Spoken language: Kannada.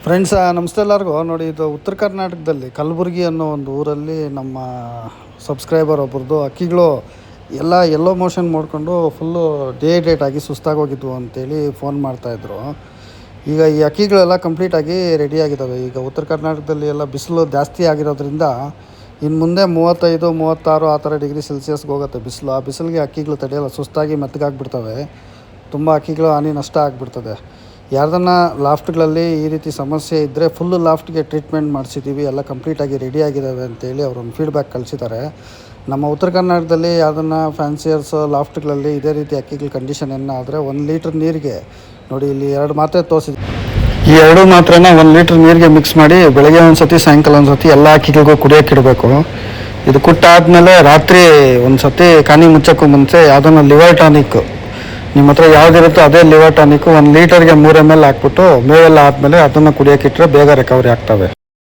ಫ್ರೆಂಡ್ಸ್ ನಮಸ್ತೆ ಎಲ್ಲರಿಗೂ. ನೋಡಿ, ಇದು ಉತ್ತರ ಕರ್ನಾಟಕದಲ್ಲಿ ಕಲಬುರಗಿ ಅನ್ನೋ ಒಂದು ಊರಲ್ಲಿ ನಮ್ಮ ಸಬ್ಸ್ಕ್ರೈಬರ್ ಒಬ್ಬರದು ಹಕ್ಕಿಗಳು ಎಲ್ಲ ಎಲ್ಲೋ ಮೋಷನ್ ಮಾಡಿಕೊಂಡು ಫುಲ್ಲು ಡಿಹೈಡ್ರೇಟ್ ಆಗಿ ಸುಸ್ತಾಗಿ ಹೋಗಿದ್ವು ಅಂತೇಳಿ ಫೋನ್ ಮಾಡ್ತಾಯಿದ್ರು. ಈಗ ಈ ಹಕ್ಕಿಗಳೆಲ್ಲ ಕಂಪ್ಲೀಟಾಗಿ ರೆಡಿಯಾಗಿದ್ದಾವೆ. ಈಗ ಉತ್ತರ ಕರ್ನಾಟಕದಲ್ಲಿ ಎಲ್ಲ ಬಿಸಿಲು ಜಾಸ್ತಿ ಆಗಿರೋದ್ರಿಂದ ಇನ್ನು ಮುಂದೆ 35, 36 ಆ ಥರ ಡಿಗ್ರಿ ಸೆಲ್ಸಿಯಸ್ಗೆ ಹೋಗುತ್ತೆ ಬಿಸಿಲು. ಆ ಬಿಸಿಲಿಗೆ ಹಕ್ಕಿಗಳು ತಡೆಯಲ್ಲ, ಸುಸ್ತಾಗಿ ಮೆತ್ತಗಾಗ್ಬಿಡ್ತವೆ. ತುಂಬ ಹಕ್ಕಿಗಳು ಹಾನಿ ನಷ್ಟ ಆಗಿಬಿಡ್ತದೆ. ಯಾರ್ದನ್ನ ಲಾಫ್ಟ್ಗಳಲ್ಲಿ ಈ ರೀತಿ ಸಮಸ್ಯೆ ಇದ್ದರೆ ಫುಲ್ಲು ಲಾಫ್ಟ್ಗೆ ಟ್ರೀಟ್ಮೆಂಟ್ ಮಾಡಿಸಿದ್ದೀವಿ, ಎಲ್ಲ ಕಂಪ್ಲೀಟಾಗಿ ರೆಡಿಯಾಗಿದ್ದಾವೆ ಅಂತೇಳಿ ಅವರೊಂದು ಫೀಡ್ಬ್ಯಾಕ್ ಕಳಿಸಿದ್ದಾರೆ. ನಮ್ಮ ಉತ್ತರ ಕನ್ನಡದಲ್ಲಿ ಯಾವುದನ್ನು ಫ್ಯಾನ್ಸಿಯರ್ಸ್ ಲಾಫ್ಟ್ಗಳಲ್ಲಿ ಇದೇ ರೀತಿ ಹಕ್ಕಿಗಳ ಕಂಡೀಷನ್ ಏನಾದರೆ 1 ಲೀಟ್ರ್ ನೀರಿಗೆ ನೋಡಿ, ಇಲ್ಲಿ 2 ಮಾತ್ರೆ ತೋರಿಸಿದ್ವಿ. ಈ 2 ಮಾತ್ರೆನ 1 ಲೀಟ್ರ್ ನೀರಿಗೆ ಮಿಕ್ಸ್ ಮಾಡಿ ಬೆಳಗ್ಗೆ ಒಂದು ಸತಿ ಸಾಯಂಕಾಲ ಒಂದು ಸತಿ ಎಲ್ಲ ಹಕ್ಕಿಗಳಿಗೂ ಕುಡಿಯೋಕ್ಕಿಡಬೇಕು. ಇದು ಕುಟ್ಟಾದಮೇಲೆ ರಾತ್ರಿ ಒಂದು ಸತಿ ಕಾನಿ ಮುಚ್ಚೋಕ್ಕೂ ಮುಂಚೆ ಯಾವುದನ್ನು ಲಿವರ್ ಟಾನಿಕ್, ನಿಮ್ಮ ಹತ್ರ ಯಾವುದಿರುತ್ತೋ ಅದೇ ಲಿವರ್ ಟಾನಿಕ್ಕು 1 ಲೀಟರ್ಗೆ 3 ml ಹಾಕ್ಬಿಟ್ಟು ಮೇವೆಲ್ಲ ಆದಮೇಲೆ ಅದನ್ನು ಕುಡಿಯೋಕ್ಕಿಟ್ರೆ ಬೇಗ ರಿಕವರಿ ಆಗ್ತವೆ.